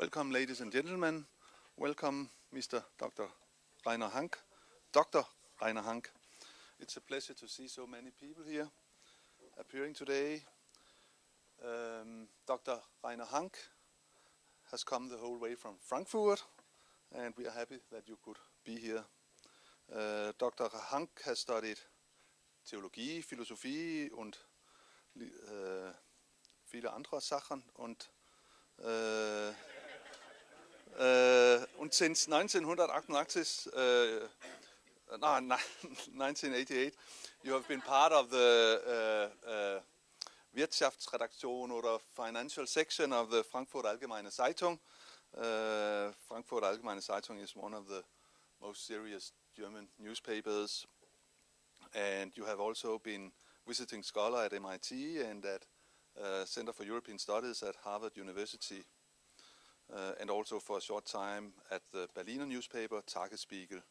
Welcome, ladies and gentlemen. Welcome, Mr. Dr. Reinar Hank. Dr. Reinar Hank. It's a pleasure to see so many people here appearing today. Dr. Reinar Hank has come the whole way from Frankfurt, and we are happy that you could be here. Dr. Hank has studied Theologie, Philosophie und viele andere Sachen und since 1988, you have been part of the Wirtschaftsredaktion or financial section of the Frankfurter Allgemeine Zeitung. Frankfurter Allgemeine Zeitung is one of the most serious German newspapers, and you have also been visiting scholar at MIT and at Center for European Studies at Harvard University, and also for a short time at the Berliner newspaper Tagesspiegel,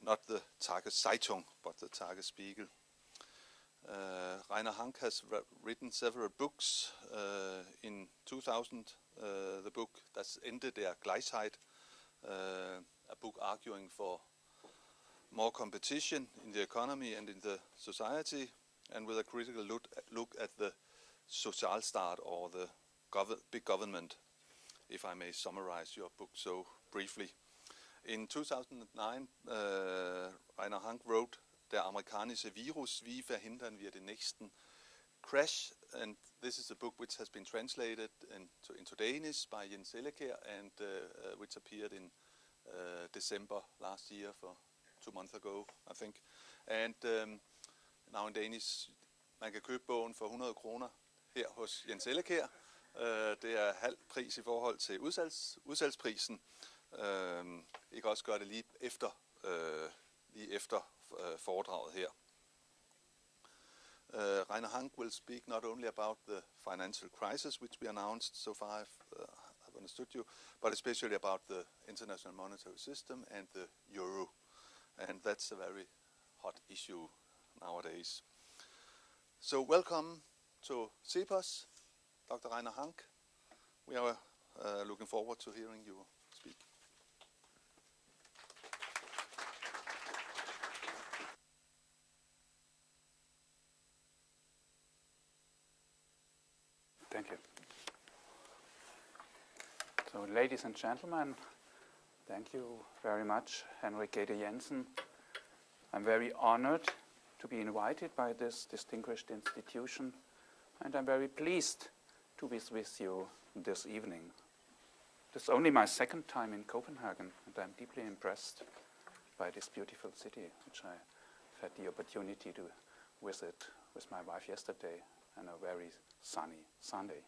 not the Tageszeitung, but the Tagesspiegel. Reinar Hank has written several books. In 2000, the book Das Ende der Gleichheit, a book arguing for more competition in the economy and in the society, and with a critical look at the Sozialstaat, or the big government, if I may summarize your book so briefly. In 2009, Reinar Hank wrote Der amerikanische Virus, wie verhindern wir den nächsten crash, and this is a book which has been translated into Danish by Jens Elleker, and which appeared in December last year, for 2 months ago, I think. And now in Danish, man kan købe bogen for 100 kroner her hos Jens Elleker. Det er halv pris i forhold til udsalgsprisen. Jeg kan også gøre det lige efter foredraget her. Reinar Hank will speak not only about the financial crisis, which we announced so far, I've understood you, but especially about the international monetary system and the euro. And that's a very hot issue nowadays. So welcome to CEPOS, Dr. Reinar Hank. We are looking forward to hearing you speak. Thank you. So, ladies and gentlemen, thank you very much, Henrik Gede Jensen. I'm very honored to be invited by this distinguished institution, and I'm very pleased to be with you this evening. This is only my second time in Copenhagen, and I'm deeply impressed by this beautiful city, which I had the opportunity to visit with my wife yesterday on a very sunny Sunday.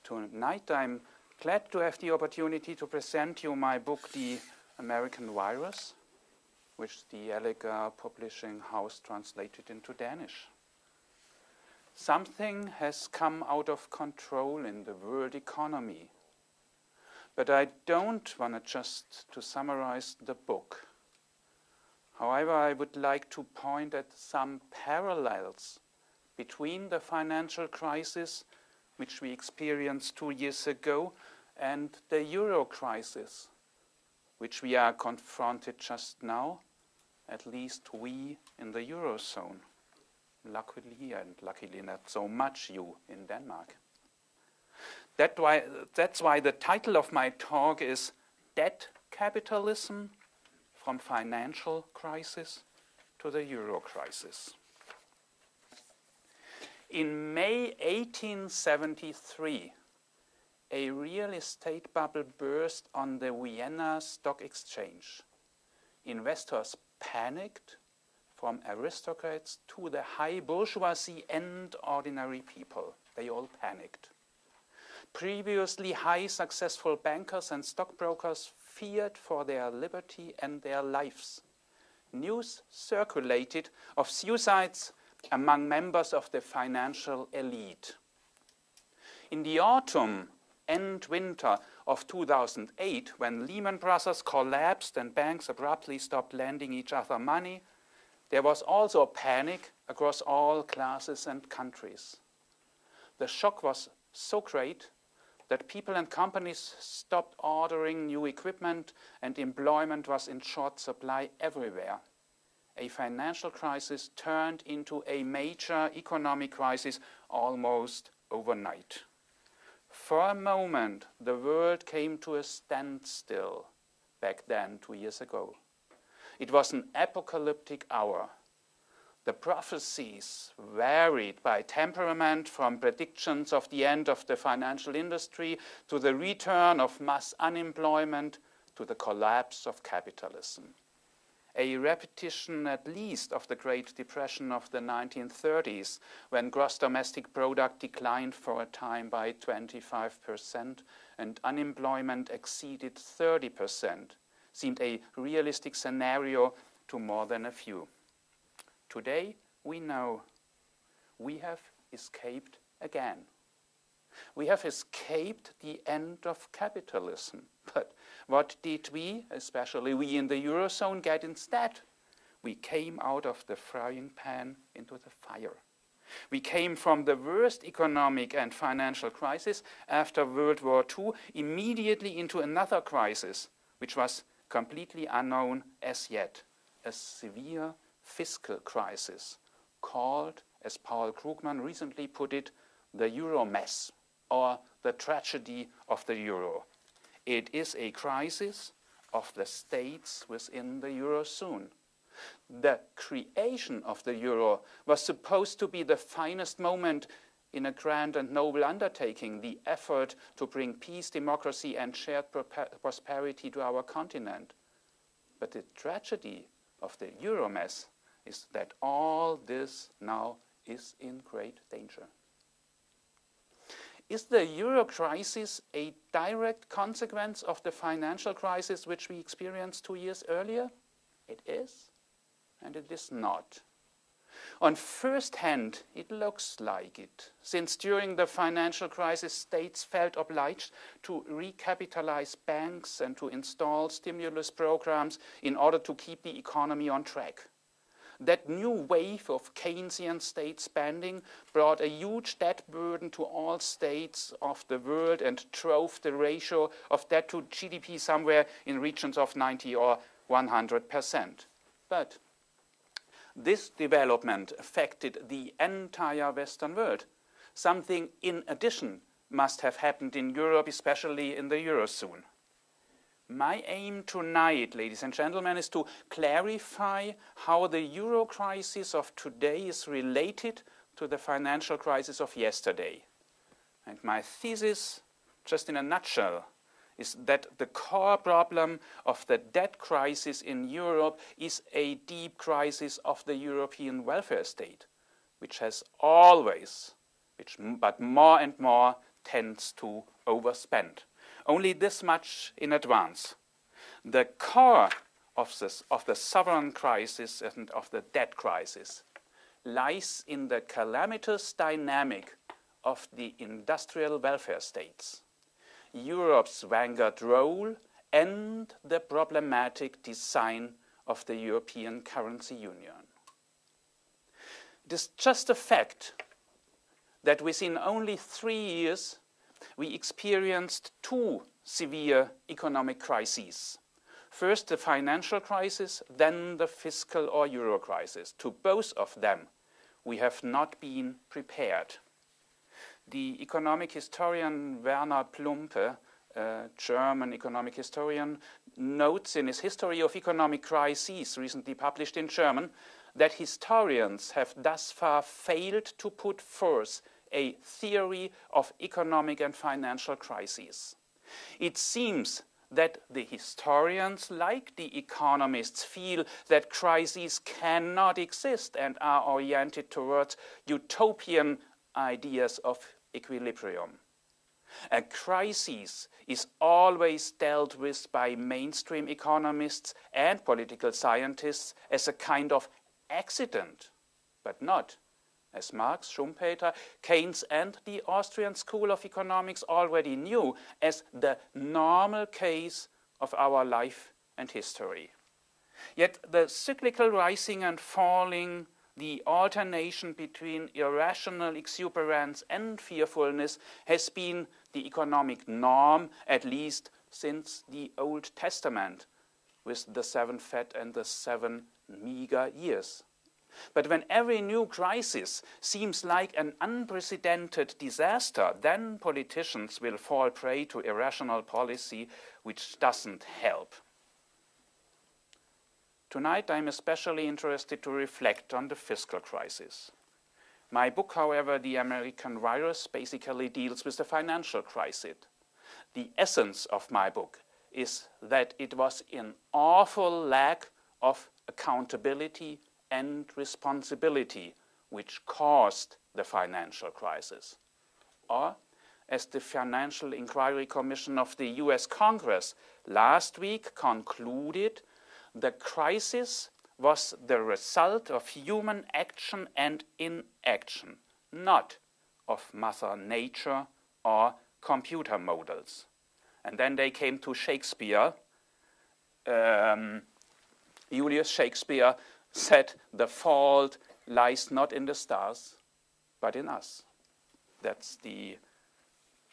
Tonight I'm glad to have the opportunity to present you my book, The American Virus, which the Elleker Publishing House translated into Danish. Something has come out of control in the world economy, but I don't want just to summarize the book. However, I would like to point at some parallels between the financial crisis, which we experienced 2 years ago, and the euro crisis, which we are confronted just now, at least we in the eurozone. Luckily, and luckily not so much you in Denmark. That's why the title of my talk is Debt Capitalism, from Financial Crisis to the Euro Crisis. In May 1873, a real estate bubble burst on the Vienna Stock Exchange. Investors panicked, from aristocrats to the high bourgeoisie and ordinary people. They all panicked. Previously high successful bankers and stockbrokers feared for their liberty and their lives. News circulated of suicides among members of the financial elite. In the autumn and winter of 2008, when Lehman Brothers collapsed and banks abruptly stopped lending each other money, there was also panic across all classes and countries. The shock was so great that people and companies stopped ordering new equipment and employment was in short supply everywhere. A financial crisis turned into a major economic crisis almost overnight. For a moment, the world came to a standstill back then, 2 years ago. It was an apocalyptic hour. The prophecies varied by temperament, from predictions of the end of the financial industry to the return of mass unemployment to the collapse of capitalism. A repetition at least of the Great Depression of the 1930s, when gross domestic product declined for a time by 25% and unemployment exceeded 30%, seemed a realistic scenario to more than a few. Today, we know we have escaped again. We have escaped the end of capitalism. But what did we, especially we in the Eurozone, get instead? We came out of the frying pan into the fire. We came from the worst economic and financial crisis after World War II immediately into another crisis, which was completely unknown as yet, a severe fiscal crisis, called, as Paul Krugman recently put it, the Euro mess, or the tragedy of the Euro. It is a crisis of the states within the Eurozone. The creation of the Euro was supposed to be the finest moment in a grand and noble undertaking, the effort to bring peace, democracy, and shared prosperity to our continent. But the tragedy of the Euro mess is that all this now is in great danger. Is the Euro crisis a direct consequence of the financial crisis which we experienced 2 years earlier? It is, and it is not. On first hand, it looks like it, since during the financial crisis, states felt obliged to recapitalize banks and to install stimulus programs in order to keep the economy on track. That new wave of Keynesian state spending brought a huge debt burden to all states of the world and drove the ratio of debt to GDP somewhere in regions of 90 or 100%. But this development affected the entire Western world. Something in addition must have happened in Europe, especially in the Eurozone. My aim tonight, ladies and gentlemen, is to clarify how the Euro crisis of today is related to the financial crisis of yesterday. And my thesis, just in a nutshell, is that the core problem of the debt crisis in Europe is a deep crisis of the European welfare state, which has always, but more and more, tends to overspend. Only this much in advance. The core of the sovereign crisis and of the debt crisis lies in the calamitous dynamic of the industrial welfare states, Europe's vanguard role, and the problematic design of the European currency union. It is just a fact that within only 3 years we experienced 2 severe economic crises. First the financial crisis, then the fiscal or Euro crisis. To both of them we have not been prepared. The economic historian Werner Plumpe, a German economic historian, notes in his History of Economic Crises, recently published in German, that historians have thus far failed to put forth a theory of economic and financial crises. It seems that the historians, like the economists, feel that crises cannot exist and are oriented towards utopian ideas of equilibrium. A crisis is always dealt with by mainstream economists and political scientists as a kind of accident, but not, as Marx, Schumpeter, Keynes and the Austrian School of Economics already knew, as the normal case of our life and history. Yet the cyclical rising and falling, the alternation between irrational exuberance and fearfulness has been the economic norm, at least since the Old Testament, with the 7 fat and the 7 meager years. But when every new crisis seems like an unprecedented disaster, then politicians will fall prey to irrational policy which doesn't help. Tonight I'm especially interested to reflect on the fiscal crisis. My book, however, The American Virus, basically deals with the financial crisis. The essence of my book is that it was an awful lack of accountability and responsibility which caused the financial crisis. Or, as the Financial Inquiry Commission of the US Congress last week concluded, the crisis was the result of human action and inaction, not of Mother Nature or computer models. And then they came to Shakespeare. Julius Shakespeare said, "The fault lies not in the stars, but in us." That's the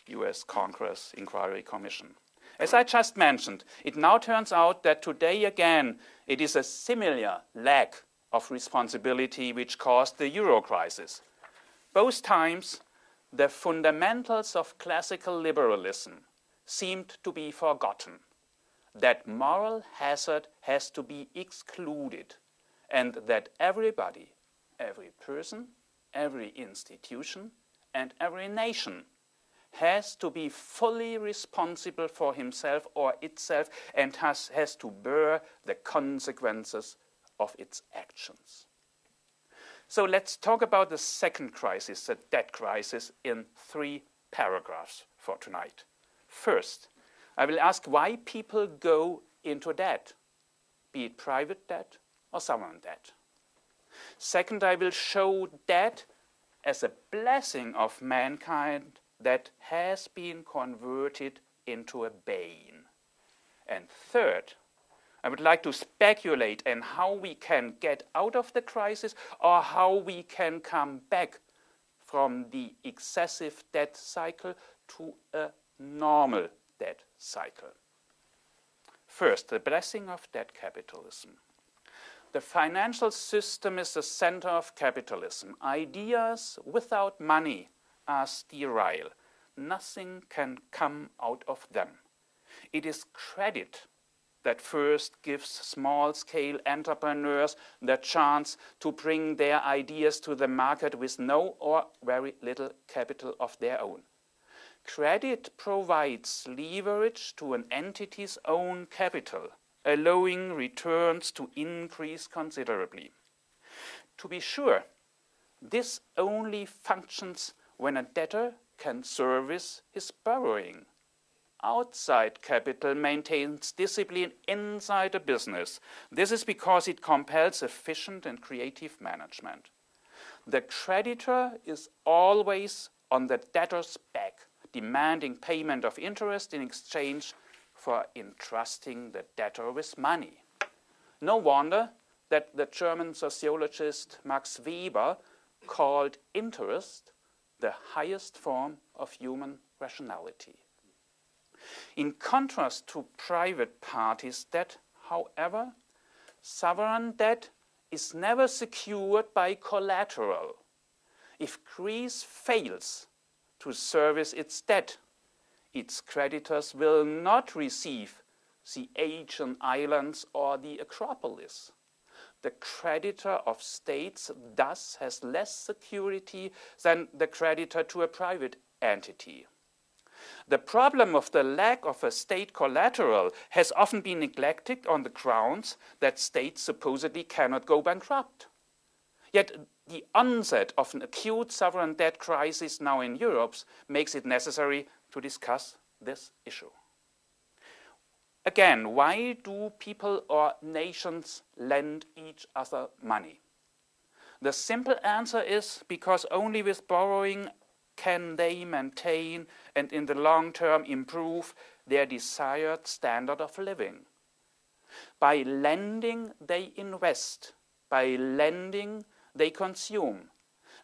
US Congress Inquiry Commission. As I just mentioned, it now turns out that today again it is a similar lack of responsibility which caused the euro crisis. Both times, the fundamentals of classical liberalism seemed to be forgotten, that moral hazard has to be excluded, and that everybody, every person, every institution, and every nation has to be fully responsible for himself or itself and has to bear the consequences of its actions. So let's talk about the second crisis, the debt crisis, in 3 paragraphs for tonight. First, I will ask why people go into debt, be it private debt or sovereign debt. Second, I will show debt as a blessing of mankind that has been converted into a bane. And third, I would like to speculate on how we can get out of the crisis or how we can come back from the excessive debt cycle to a normal debt cycle. First, the blessing of debt capitalism. The financial system is the center of capitalism. Ideas without money are sterile. Nothing can come out of them. It is credit that first gives small-scale entrepreneurs the chance to bring their ideas to the market with no or very little capital of their own. Credit provides leverage to an entity's own capital, allowing returns to increase considerably. To be sure, this only functions when a debtor can service his borrowing. Outside capital maintains discipline inside a business. This is because it compels efficient and creative management. The creditor is always on the debtor's back, demanding payment of interest in exchange for entrusting the debtor with money. No wonder that the German sociologist Max Weber called interest the highest form of human rationality. In contrast to private parties' debt, however, sovereign debt is never secured by collateral. If Greece fails to service its debt, its creditors will not receive the Aegean Islands or the Acropolis. The creditor of states thus has less security than the creditor to a private entity. The problem of the lack of a state collateral has often been neglected on the grounds that states supposedly cannot go bankrupt. Yet the onset of an acute sovereign debt crisis now in Europe makes it necessary to discuss this issue. Again, why do people or nations lend each other money? The simple answer is because only with borrowing can they maintain and in the long term improve their desired standard of living. By lending, they invest. By lending, they consume.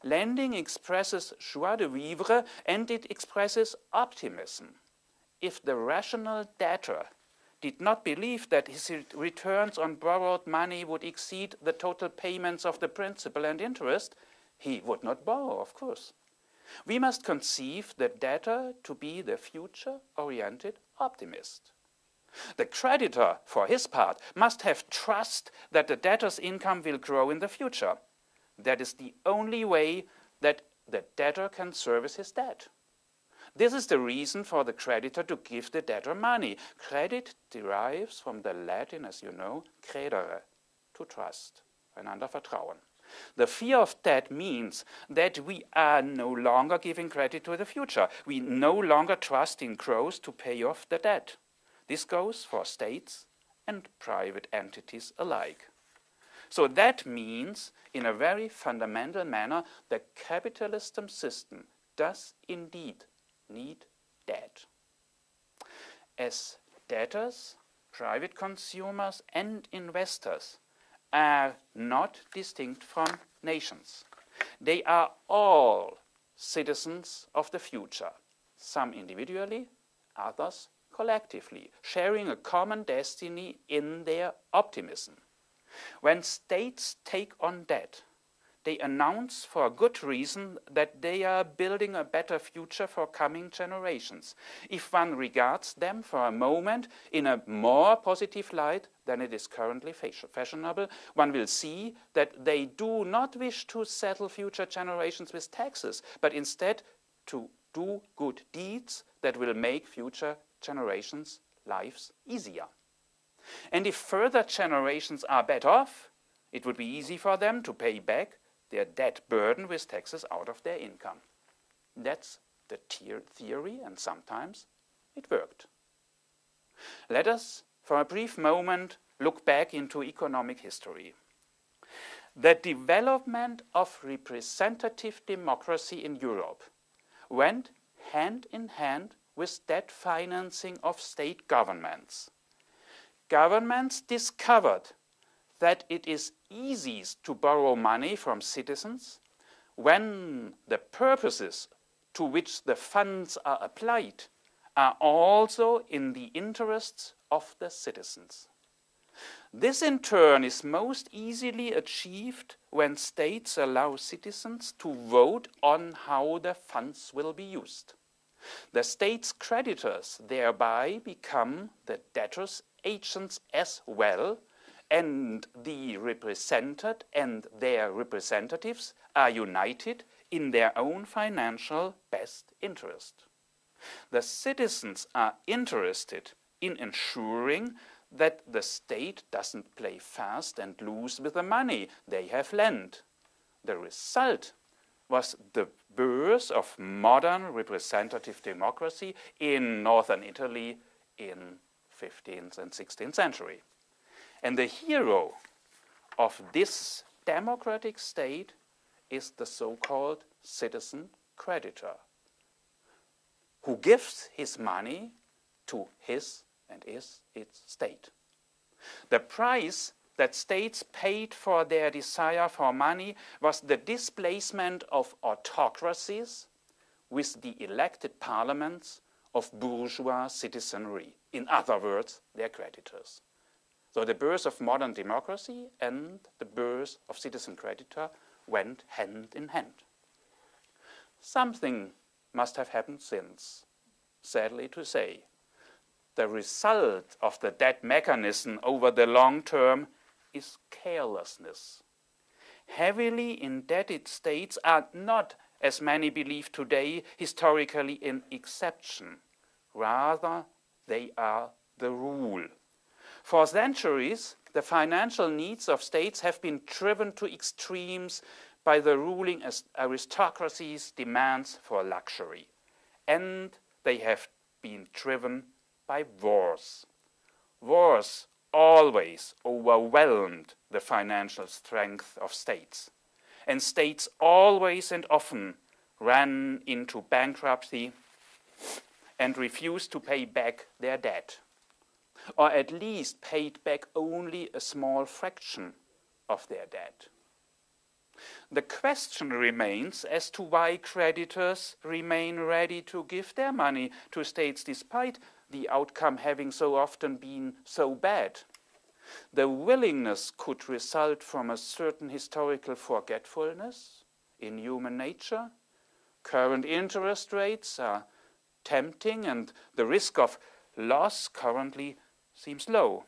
Lending expresses joie de vivre and it expresses optimism. If the rational debtor did not believe that his returns on borrowed money would exceed the total payments of the principal and interest, he would not borrow, of course. We must conceive the debtor to be the future-oriented optimist. The creditor, for his part, must have trust that the debtor's income will grow in the future. That is the only way that the debtor can service his debt. This is the reason for the creditor to give the debtor money. Credit derives from the Latin, as you know, credere, to trust, einander vertrauen. The fear of debt means that we are no longer giving credit to the future. We no longer trust in growth to pay off the debt. This goes for states and private entities alike. So that means, in a very fundamental manner, the capitalism system does indeed need debt. As debtors, private consumers and investors are not distinct from nations. They are all citizens of the future, some individually, others collectively, sharing a common destiny in their optimism. When states take on debt, they announce for a good reason that they are building a better future for coming generations. If one regards them for a moment in a more positive light than it is currently fashionable, one will see that they do not wish to settle future generations with taxes, but instead to do good deeds that will make future generations' lives easier. And if further generations are better off, it would be easy for them to pay back their debt burden with taxes out of their income. That's the theory, and sometimes it worked. Let us, for a brief moment, look back into economic history. The development of representative democracy in Europe went hand in hand with debt financing of state governments. Governments discovered that it is easiest to borrow money from citizens when the purposes to which the funds are applied are also in the interests of the citizens. This in turn is most easily achieved when states allow citizens to vote on how the funds will be used. The state's creditors thereby become the debtors' agents as well, and the represented and their representatives are united in their own financial best interest. The citizens are interested in ensuring that the state doesn't play fast and loose with the money they have lent. The result was the birth of modern representative democracy in northern Italy in 15th and 16th century. And the hero of this democratic state is the so-called citizen creditor, who gives his money to his and its state. The price that states paid for their desire for money was the displacement of autocracies with the elected parliaments of bourgeois citizenry, in other words, their creditors. So the birth of modern democracy and the birth of citizen creditor went hand in hand. Something must have happened since, sadly to say. The result of the debt mechanism over the long term is carelessness. Heavily indebted states are not, as many believe today, historically an exception. Rather, they are the rule. For centuries, the financial needs of states have been driven to extremes by the ruling aristocracy's demands for luxury, and they have been driven by wars. Wars always overwhelmed the financial strength of states, and states always and often ran into bankruptcy and refused to pay back their debt, or at least paid back only a small fraction of their debt. The question remains as to why creditors remain ready to give their money to states despite the outcome having so often been so bad. The willingness could result from a certain historical forgetfulness in human nature. Current interest rates are tempting and the risk of loss currently seems low.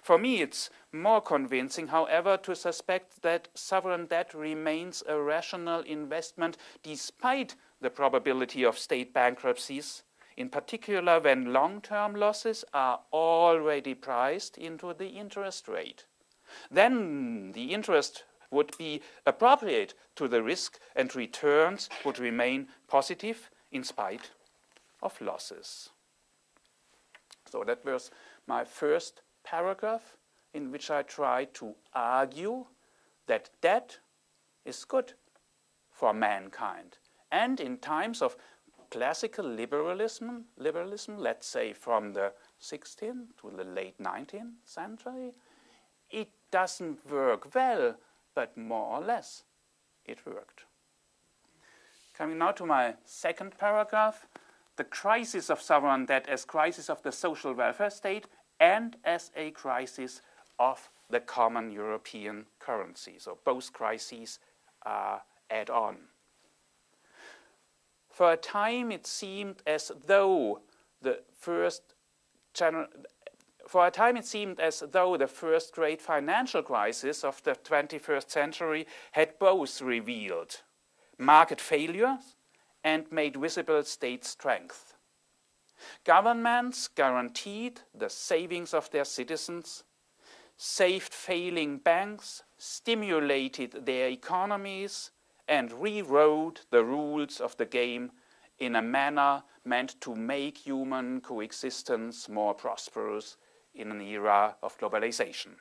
For me, it's more convincing, however, to suspect that sovereign debt remains a rational investment despite the probability of state bankruptcies, in particular when long-term losses are already priced into the interest rate. Then the interest would be appropriate to the risk and returns would remain positive in spite of losses. So that was my first paragraph in which I tried to argue that debt is good for mankind. And in times of classical liberalism, let's say from the 16th to the late 19th century, it doesn't work well, but more or less it worked. Coming now to my second paragraph, the crisis of sovereign debt as crisis of the social welfare state and as a crisis of the common European currency. So both crises are add-on. For a time it seemed as though the first great financial crisis of the 21st century had both revealed market failures and made visible state strength. Governments guaranteed the savings of their citizens, saved failing banks, stimulated their economies, and rewrote the rules of the game in a manner meant to make human coexistence more prosperous in an era of globalization.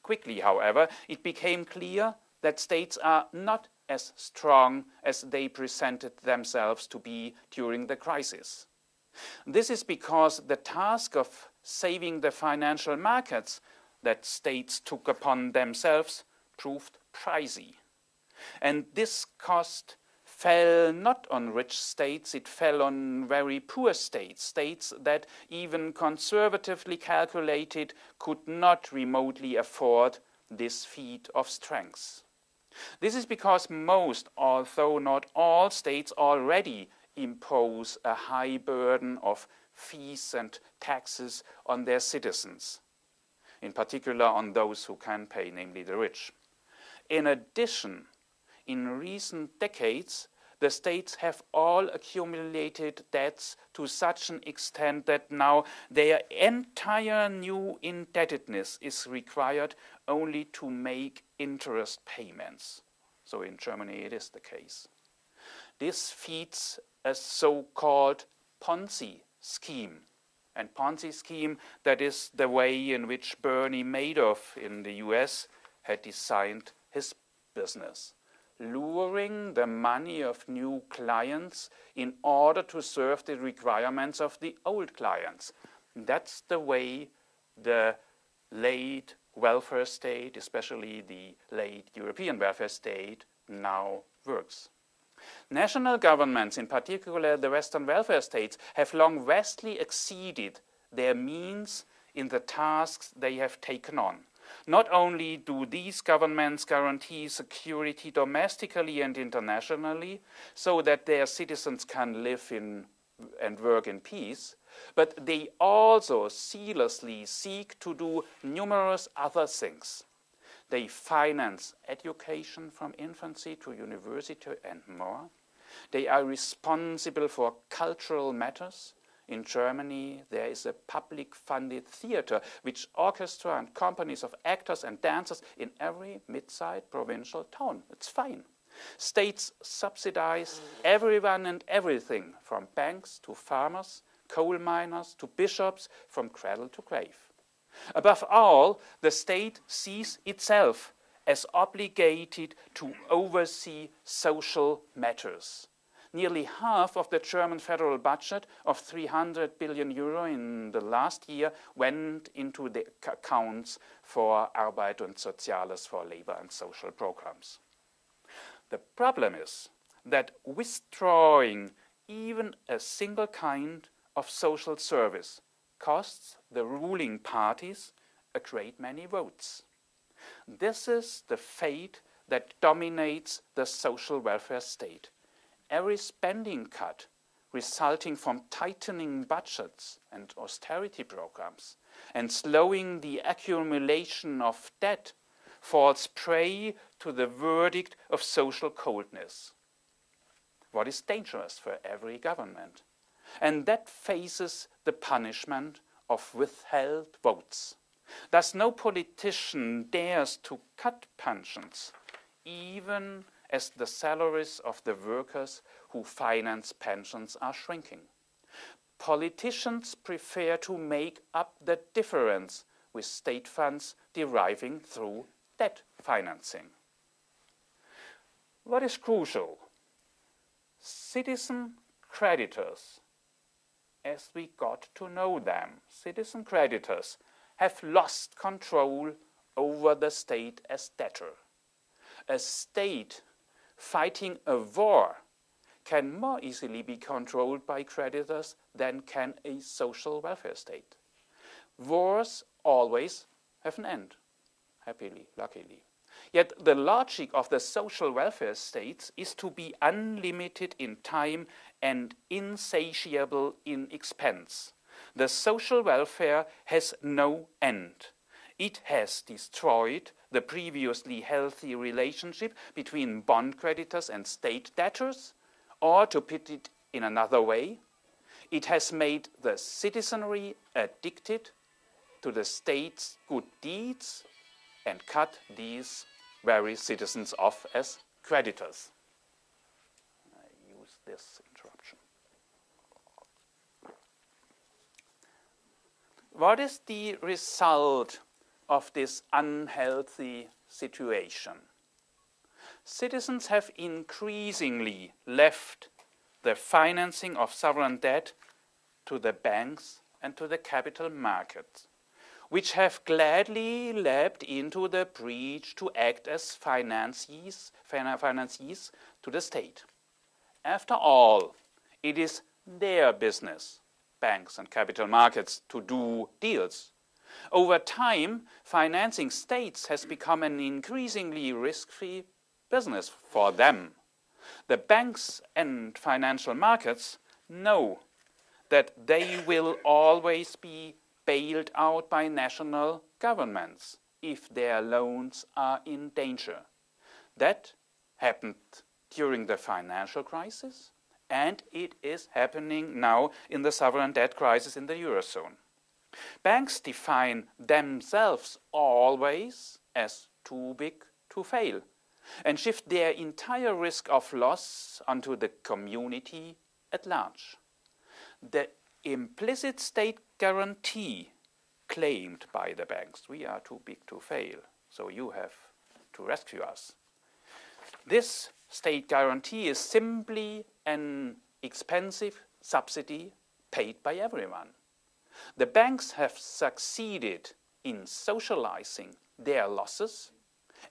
Quickly, however, it became clear that states are not as strong as they presented themselves to be during the crisis. This is because the task of saving the financial markets that states took upon themselves proved pricey. And this cost fell not on rich states, it fell on very poor states, states that even conservatively calculated could not remotely afford this feat of strength. This is because most, although not all, states already impose a high burden of fees and taxes on their citizens, in particular on those who can pay, namely the rich. In addition, in recent decades, the states have all accumulated debts to such an extent that now their entire new indebtedness is required only to make interest payments. So in Germany it is the case. This feeds a so-called Ponzi scheme. And Ponzi scheme, that is the way in which Bernie Madoff in the US had designed his business, luring the money of new clients in order to serve the requirements of the old clients. That's the way the late welfare state, especially the late European welfare state, now works. National governments, in particular the Western welfare states, have long vastly exceeded their means in the tasks they have taken on. Not only do these governments guarantee security domestically and internationally so that their citizens can live in and work in peace, but they also zealously seek to do numerous other things. They finance education from infancy to university and more. They are responsible for cultural matters. In Germany, there is a public-funded theater which orchestra and companies of actors and dancers in every mid-sized provincial town. It's fine. States subsidize everyone and everything, from banks to farmers, coal miners to bishops, from cradle to grave. Above all, the state sees itself as obligated to oversee social matters. Nearly half of the German federal budget of 300 billion euro in the last year went into the accounts for Arbeit und Soziales, for labor and social programs. The problem is that withdrawing even a single kind of social service costs the ruling parties a great many votes. This is the fate that dominates the social welfare state. Every spending cut resulting from tightening budgets and austerity programs and slowing the accumulation of debt falls prey to the verdict of social coldness. What is dangerous for every government? And that faces the punishment of withheld votes. Thus no politician dares to cut pensions, even as the salaries of the workers who finance pensions are shrinking. Politicians prefer to make up the difference with state funds deriving through debt financing. What is crucial? Citizen creditors, as we got to know them, citizen creditors have lost control over the state as debtor. A state fighting a war can more easily be controlled by creditors than can a social welfare state. Wars always have an end, happily, luckily. Yet the logic of the social welfare states is to be unlimited in time and insatiable in expense. The social welfare has no end. It has destroyed the previously healthy relationship between bond creditors and state debtors, or to put it in another way, it has made the citizenry addicted to the state's good deeds and cut these very citizens off as creditors. I use this interruption. What is the result of this unhealthy situation? Citizens have increasingly left the financing of sovereign debt to the banks and to the capital markets, which have gladly leapt into the breach to act as financiers to the state. After all, it is their business, banks and capital markets, to do deals. Over time, financing states has become an increasingly risk-free business for them. The banks and financial markets know that they will always be bailed out by national governments if their loans are in danger. That happened during the financial crisis, and it is happening now in the sovereign debt crisis in the Eurozone. Banks define themselves always as too big to fail and shift their entire risk of loss onto the community at large. The implicit state guarantee claimed by the banks, we are too big to fail, so you have to rescue us. This state guarantee is simply an expensive subsidy paid by everyone. The banks have succeeded in socializing their losses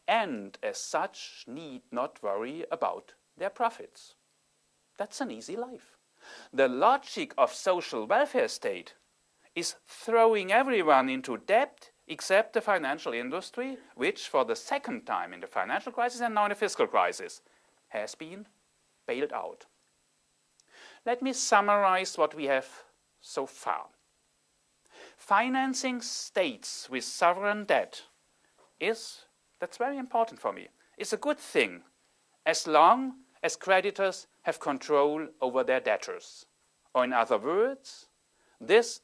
and as such need not worry about their profits. That's an easy life. The logic of social welfare state is throwing everyone into debt except the financial industry, which for the second time in the financial crisis and now in the fiscal crisis has been bailed out. Let me summarize what we have so far. Financing states with sovereign debt that's very important for me, is a good thing as long as creditors have control over their debtors. Or in other words, this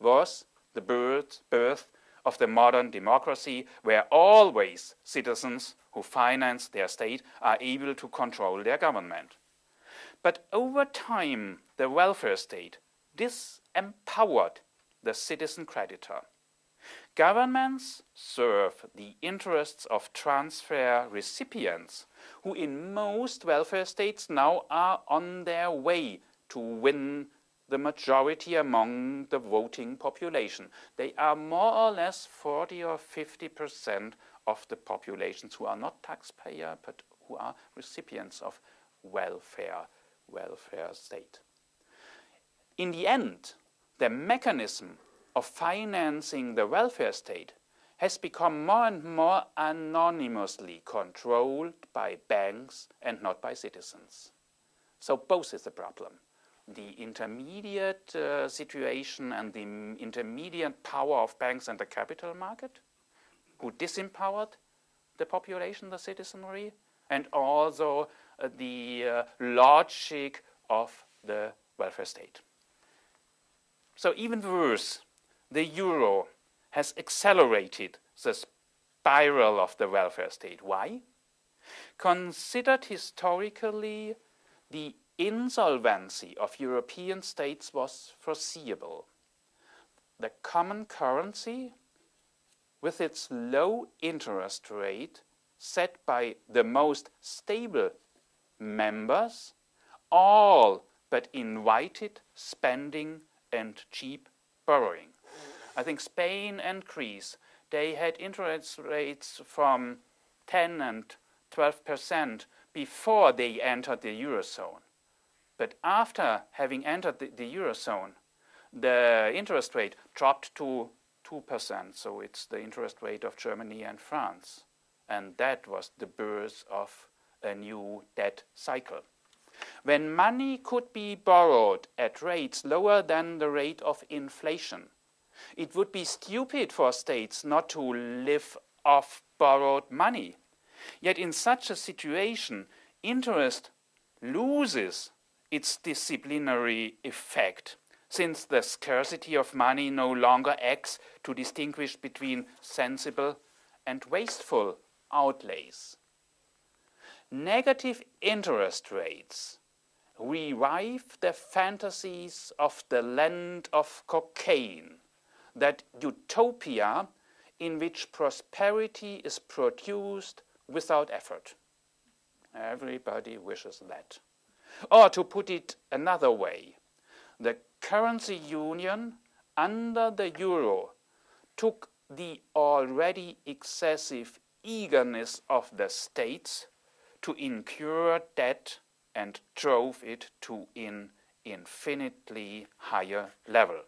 was the birth of the modern democracy where always citizens who finance their state are able to control their government. But over time, the welfare state disempowered the citizen creditor. Governments serve the interests of transfer recipients who in most welfare states now are on their way to win the majority among the voting population. They are more or less 40 or 50% of the populations who are not taxpayer but who are recipients of welfare state. In the end, the mechanism of financing the welfare state has become more and more anonymously controlled by banks and not by citizens. So both is a problem. The intermediate situation and the intermediate power of banks and the capital market, who disempowered the population, the citizenry, and also the logic of the welfare state. So even worse, the euro has accelerated the spiral of the welfare state. Why? Considered historically, the insolvency of European states was foreseeable. The common currency, with its low interest rate set by the most stable members, all but invited spending and cheap borrowing. I think Spain and Greece, they had interest rates from 10 and 12% before they entered the Eurozone. But after having entered the Eurozone, the interest rate dropped to 2%, so it's the interest rate of Germany and France. And that was the birth of a new debt cycle. When money could be borrowed at rates lower than the rate of inflation, it would be stupid for states not to live off borrowed money. Yet in such a situation, interest loses its disciplinary effect, since the scarcity of money no longer acts to distinguish between sensible and wasteful outlays. Negative interest rates revive the fantasies of the land of cocaine, that utopia in which prosperity is produced without effort. Everybody wishes that. Or to put it another way, the currency union under the euro took the already excessive eagerness of the states to incur debt and drove it to an infinitely higher level.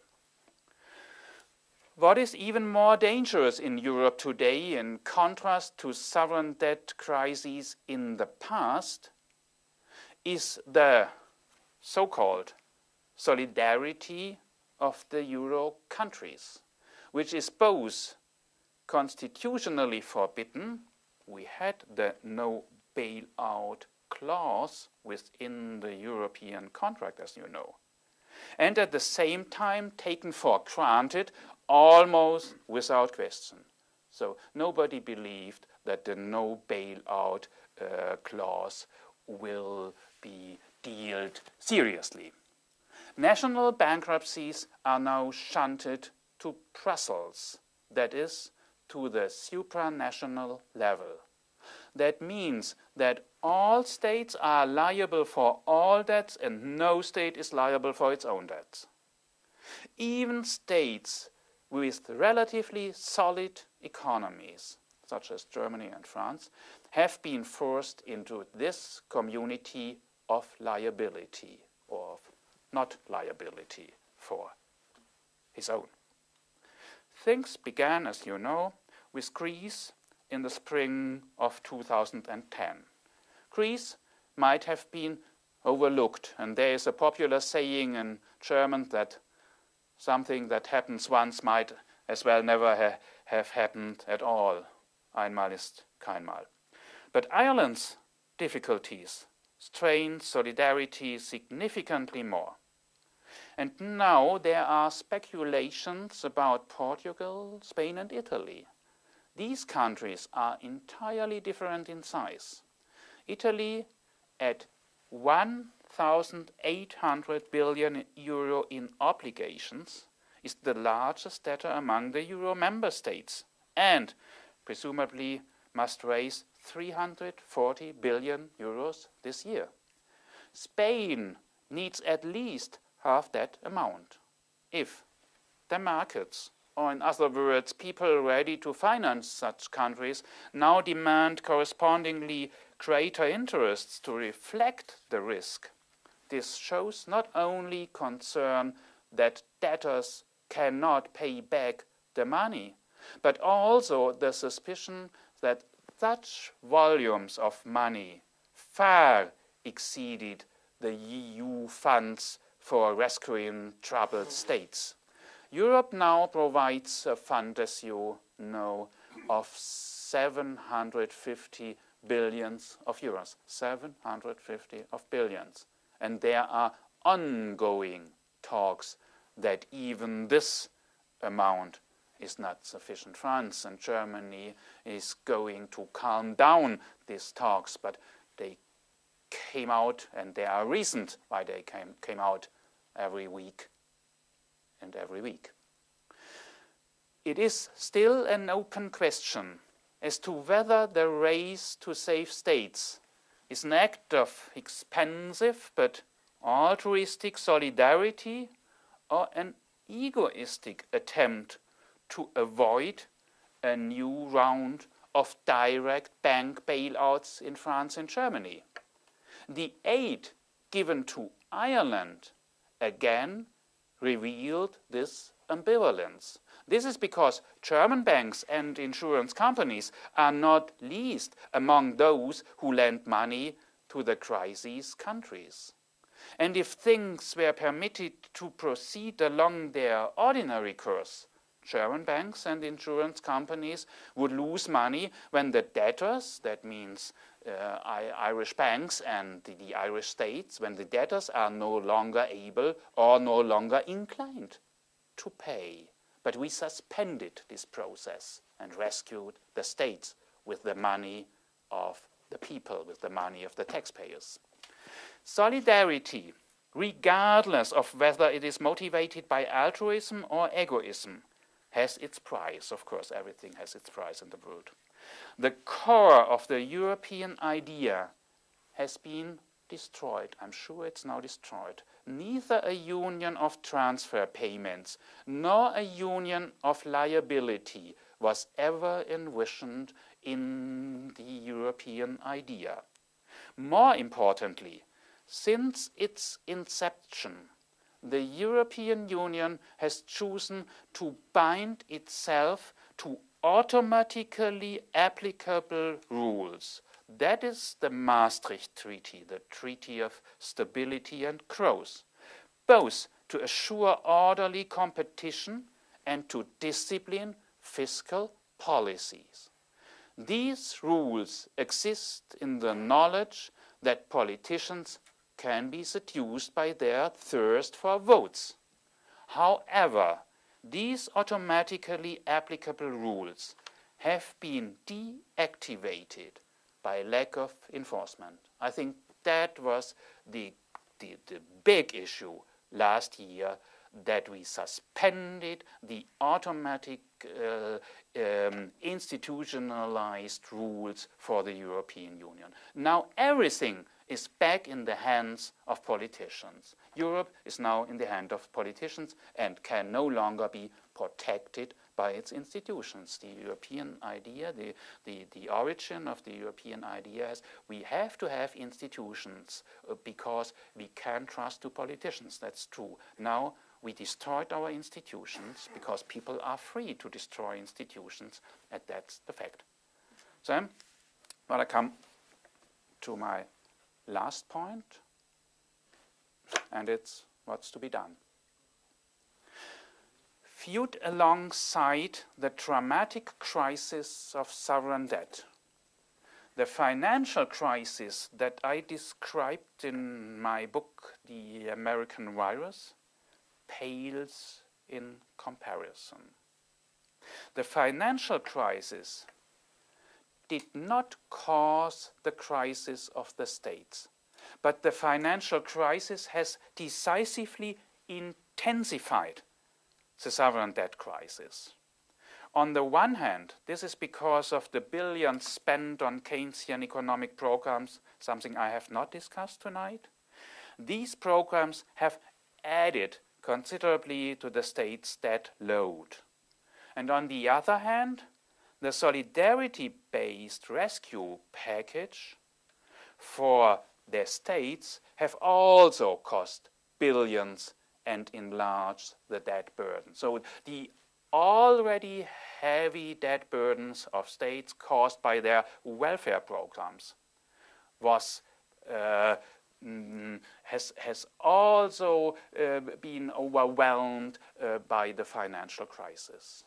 What is even more dangerous in Europe today, in contrast to sovereign debt crises in the past, is the so-called solidarity of the euro countries, which is both constitutionally forbidden. We had the no bailout clause within the European contract, as you know, and at the same time taken for granted almost without question. So nobody believed that the no bailout clause will be dealt seriously. National bankruptcies are now shunted to Brussels, that is, to the supranational level. That means that all states are liable for all debts and no state is liable for its own debts. Even states with relatively solid economies, such as Germany and France, have been forced into this community of liability, or of not liability for his own. Things began, as you know, with Greece in the spring of 2010. Greece might have been overlooked, and there is a popular saying in German that something that happens once might as well never have happened at all. Einmal ist keinmal. But Ireland's difficulties strained solidarity significantly more. And now there are speculations about Portugal, Spain and Italy. These countries are entirely different in size. Italy at 1,800 billion euro in obligations is the largest debtor among the euro member states and presumably must raise 340 billion euros this year. Spain needs at least half that amount if the markets or in other words, people ready to finance such countries, now demand correspondingly greater interests to reflect the risk. This shows not only concern that debtors cannot pay back the money, but also the suspicion that such volumes of money far exceeded the EU funds for rescuing troubled states. Europe now provides a fund, as you know, of 750 billions of euros. 750 of billions. And there are ongoing talks that even this amount is not sufficient. France and Germany is going to calm down these talks, but they came out, and there are reasons why they came out every week and every week. It is still an open question as to whether the race to save states is an act of expensive but altruistic solidarity or an egoistic attempt to avoid a new round of direct bank bailouts in France and Germany. The aid given to Ireland again revealed this ambivalence. This is because German banks and insurance companies are not least among those who lend money to the crisis countries. And if things were permitted to proceed along their ordinary course, German banks and insurance companies would lose money when the debtors, that means Irish banks and the Irish states, when the debtors are no longer able or no longer inclined to pay. But we suspended this process and rescued the states with the money of the people, with the money of the taxpayers. Solidarity, regardless of whether it is motivated by altruism or egoism, has its price. Of course, everything has its price in the world. The core of the European idea has been destroyed. I'm sure it's now destroyed. Neither a union of transfer payments nor a union of liability was ever envisioned in the European idea. More importantly, since its inception, the European Union has chosen to bind itself to automatically applicable rules. That is the Maastricht Treaty, the Treaty of Stability and Growth, both to assure orderly competition and to discipline fiscal policies. These rules exist in the knowledge that politicians can be seduced by their thirst for votes. However, these automatically applicable rules have been deactivated by lack of enforcement. I think that was the big issue last year, that we suspended the automatic institutionalized rules for the European Union. Now everything is back in the hands of politicians. Europe is now in the hand of politicians and can no longer be protected by its institutions. The European idea, the origin of the European idea is we have to have institutions because we can't trust to politicians. That's true. Now we destroyed our institutions because people are free to destroy institutions, and that's the fact. So, well, I come to my last point, and it's what's to be done. Viewed alongside the dramatic crisis of sovereign debt, the financial crisis that I described in my book, The American Virus, pales in comparison. The financial crisis did not cause the crisis of the states, but the financial crisis has decisively intensified the sovereign debt crisis. On the one hand, this is because of the billions spent on Keynesian economic programs, something I have not discussed tonight. These programs have added considerably to the state's debt load. And on the other hand, the solidarity-based rescue package for their states have also cost billions and enlarged the debt burden. So the already heavy debt burdens of states caused by their welfare programs has also been overwhelmed by the financial crisis.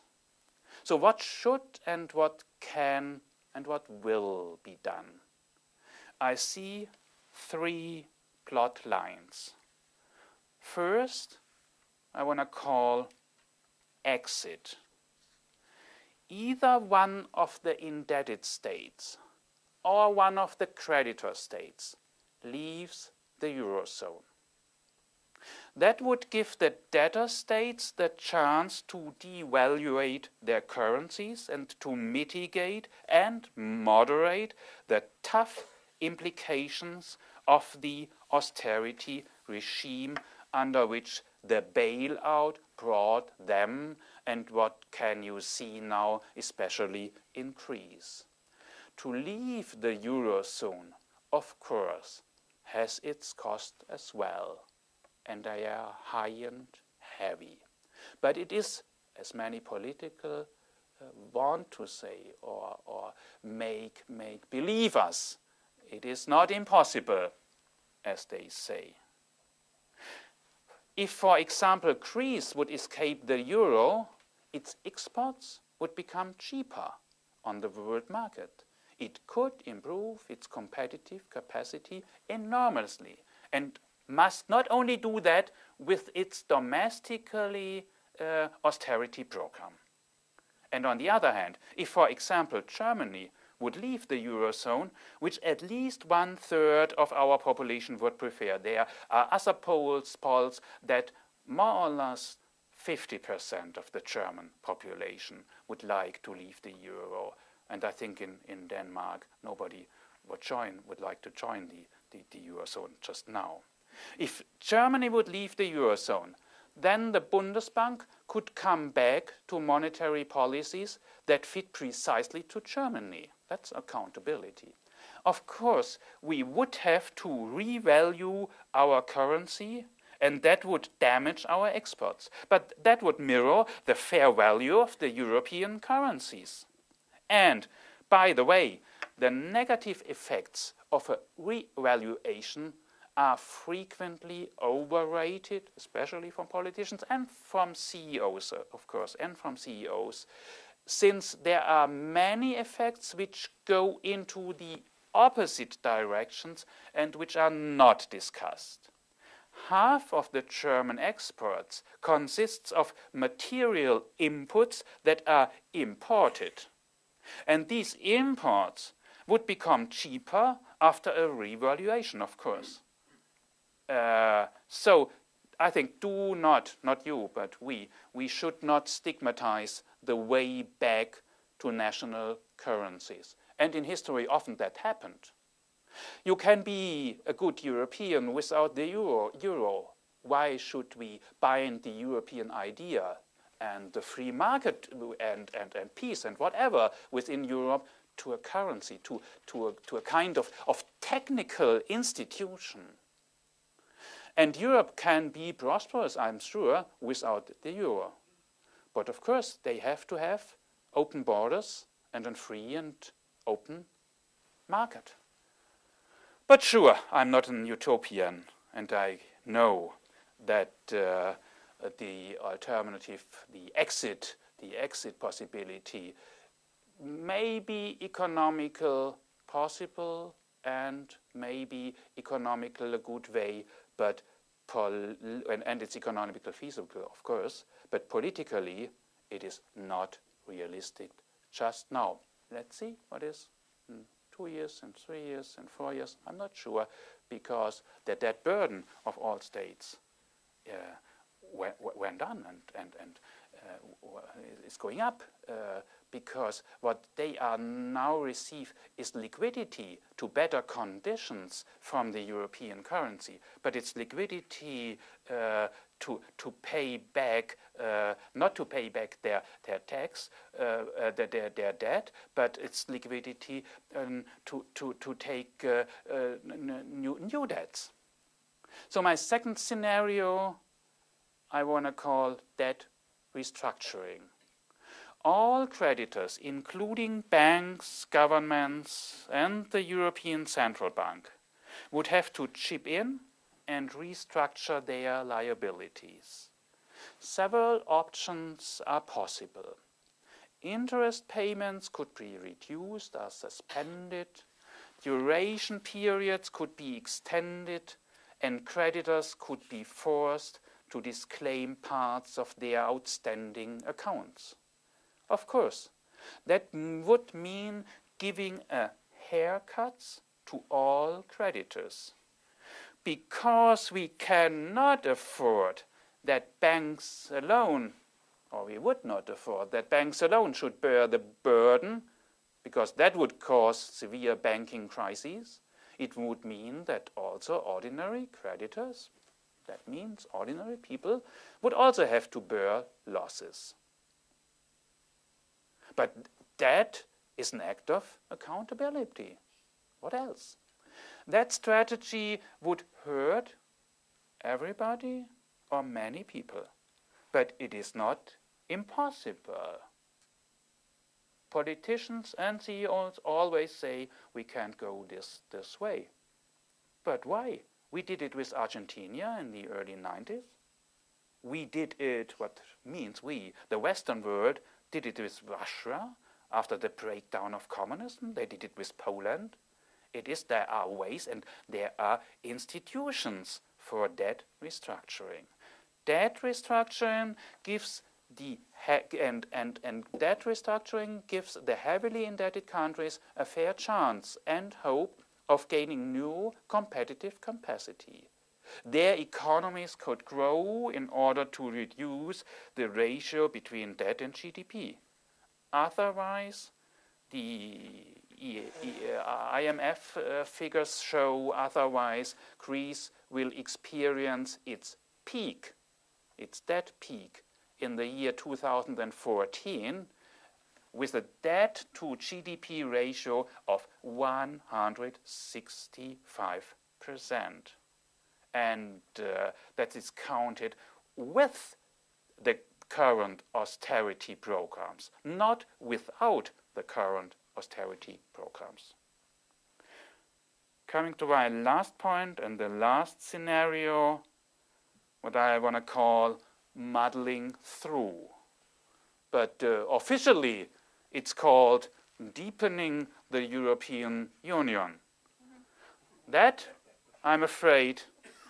So what should and what can and what will be done? I see three plot lines. First, I want to call exit. Either one of the indebted states or one of the creditor states leaves the Eurozone. That would give the debtor states the chance to devaluate their currencies and to mitigate and moderate the tough implications of the austerity regime under which the bailout brought them, and what can you see now, especially in Greece. To leave the Eurozone, of course, has its cost as well, and they are high and heavy. But it is, as many political want to say or make believe us, it is not impossible, as they say. If, for example, Greece would escape the euro, its exports would become cheaper on the world market. It could improve its competitive capacity enormously and must not only do that with its domestically austerity program. And on the other hand, if, for example, Germany would leave the Eurozone, which at least 1/3 of our population would prefer, there are other polls that more or less 50% of the German population would like to leave the euro. And I think in Denmark, nobody would like to join the Eurozone just now. If Germany would leave the Eurozone, then the Bundesbank could come back to monetary policies that fit precisely to Germany. That's accountability. Of course, we would have to revalue our currency, and that would damage our exports. But that would mirror the fair value of the European currencies. And, by the way, the negative effects of a revaluation are frequently overrated, especially from politicians and from CEOs, of course, since there are many effects which go into the opposite directions and which are not discussed. Half of the German exports consists of material inputs that are imported. And these imports would become cheaper after a revaluation, of course. So I think not you, but we should not stigmatize the way back to national currencies. And in history, often that happened. You can be a good European without the euro. Why should we bind the European idea and the free market and peace and whatever within Europe to a currency, to a kind of technical institution? And Europe can be prosperous, I'm sure, without the euro. But of course, they have to have open borders and a free and open market. But sure, I'm not an utopian, and I know that the alternative, the exit possibility may be economical possible and maybe economical a good way, but and it's economically feasible, of course, but politically it is not realistic just now. Let's see what is in 2 years and 3 years and 4 years. I'm not sure, because the debt burden of all states went on and is going up, because what they are now receive is liquidity to better conditions from the European currency, but it's liquidity to pay back, not to pay back their tax, their debt, but its liquidity to take new debts. So my second scenario I want to call debt restructuring. All creditors, including banks, governments, and the European Central Bank, would have to chip in and restructure their liabilities. Several options are possible. Interest payments could be reduced or suspended, duration periods could be extended, and creditors could be forced to disclaim parts of their outstanding accounts. Of course, that would mean giving a haircut to all creditors. Because we cannot afford that banks alone, or we would not afford that banks alone should bear the burden, because that would cause severe banking crises, it would mean that also ordinary creditors, that means ordinary people, would also have to bear losses. But that is an act of accountability. What else? That strategy would hurt everybody or many people, but it is not impossible. Politicians and CEOs always say we can't go this way. But why? We did it with Argentina in the early 90s. We did it, what means we, the Western world, did it with Russia after the breakdown of communism. They did it with Poland. There are ways and there are institutions for debt restructuring. Debt restructuring gives debt restructuring gives the heavily indebted countries a fair chance and hope of gaining new competitive capacity. Their economies could grow in order to reduce the ratio between debt and GDP. Otherwise, the IMF figures show otherwise Greece will experience its peak, its debt peak, in the year 2014 with a debt to GDP ratio of 165%. And that is counted with the current austerity programs, not without the current austerity programs. Coming to my last point and the last scenario, what I want to call muddling through. But officially, it's called deepening the European Union. That, I'm afraid,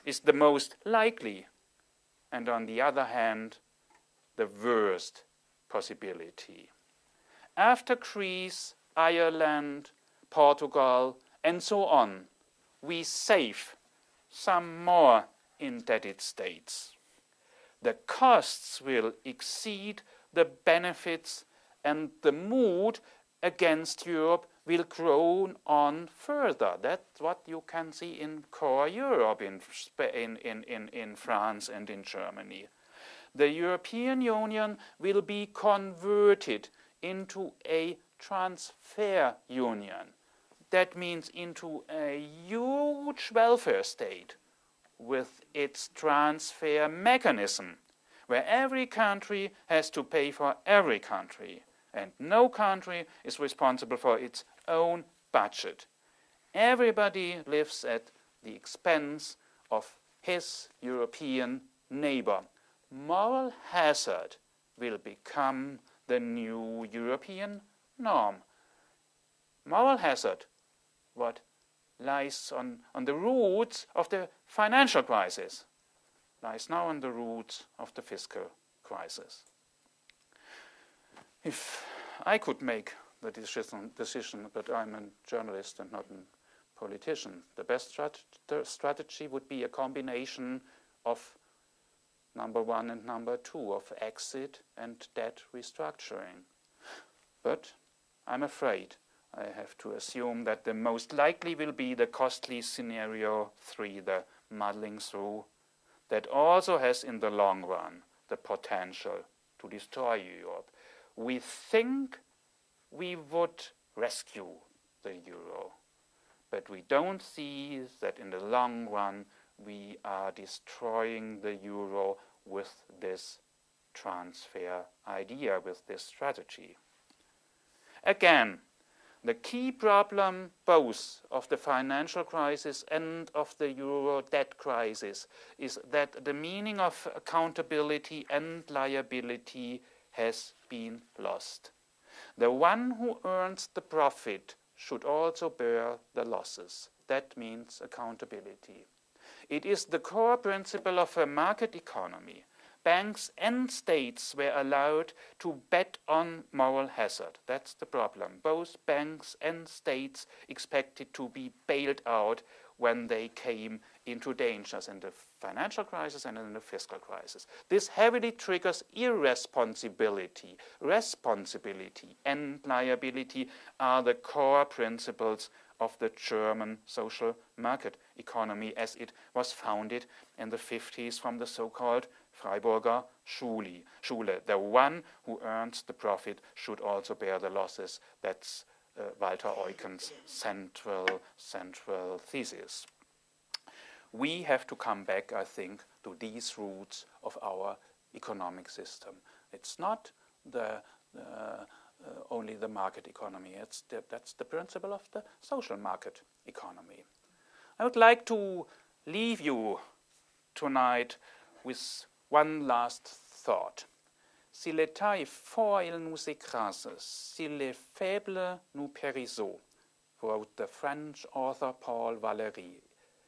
is the most likely, and on the other hand, the worst possibility. After Greece, Ireland, Portugal, and so on, we save some more indebted states. The costs will exceed the benefits, and the mood against Europe will grow on further. That's what you can see in core Europe, in France and in Germany. The European Union will be converted into a transfer union. That means into a huge welfare state with its transfer mechanism, where every country has to pay for every country, and no country is responsible for its own budget. Everybody lives at the expense of his European neighbor. Moral hazard will become the new European norm. Moral hazard, what lies on the roots of the financial crisis, lies now on the roots of the fiscal crisis. If I could make the decision, but I'm a journalist and not a politician, the best strategy would be a combination of number one and number two, of exit and debt restructuring. But I'm afraid I have to assume that the most likely will be the costly scenario 3, the muddling through. that also has in the long run the potential to destroy Europe. We think we would rescue the euro, but we don't see that in the long run we are destroying the euro with this transfer idea, with this strategy. Again, the key problem both of the financial crisis and of the euro debt crisis is that the meaning of accountability and liability has been lost. The one who earns the profit should also bear the losses. That means accountability. It is the core principle of a market economy. Banks and states were allowed to bet on moral hazard. That's the problem. Both banks and states expected to be bailed out when they came into dangers in the financial crisis and in the fiscal crisis. This heavily triggers irresponsibility. Responsibility and liability are the core principles of the German social market economy as it was founded in the 50s from the so-called Freiburger Schule. The one who earns the profit should also bear the losses. That's Walter Euchen's central thesis. We have to come back, I think, to these roots of our economic system. It's not only the market economy. That's the principle of the social market economy. I would like to leave you tonight with one last thought. Si les tailles forts il nous écrase, si les faibles nous périsseaux, wrote the French author Paul Valéry.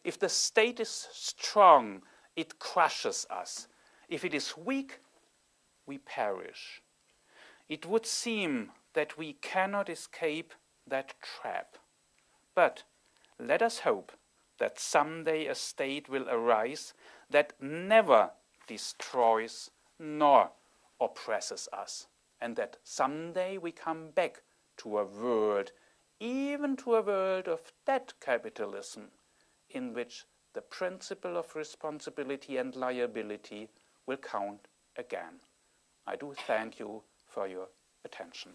If the state is strong, it crushes us. If it is weak, we perish. It would seem that we cannot escape that trap. But let us hope that someday a state will arise that never destroys nor oppresses us, and that someday we come back to a world, even to a world of debt capitalism, in which the principle of responsibility and liability will count again. I do thank you for your attention.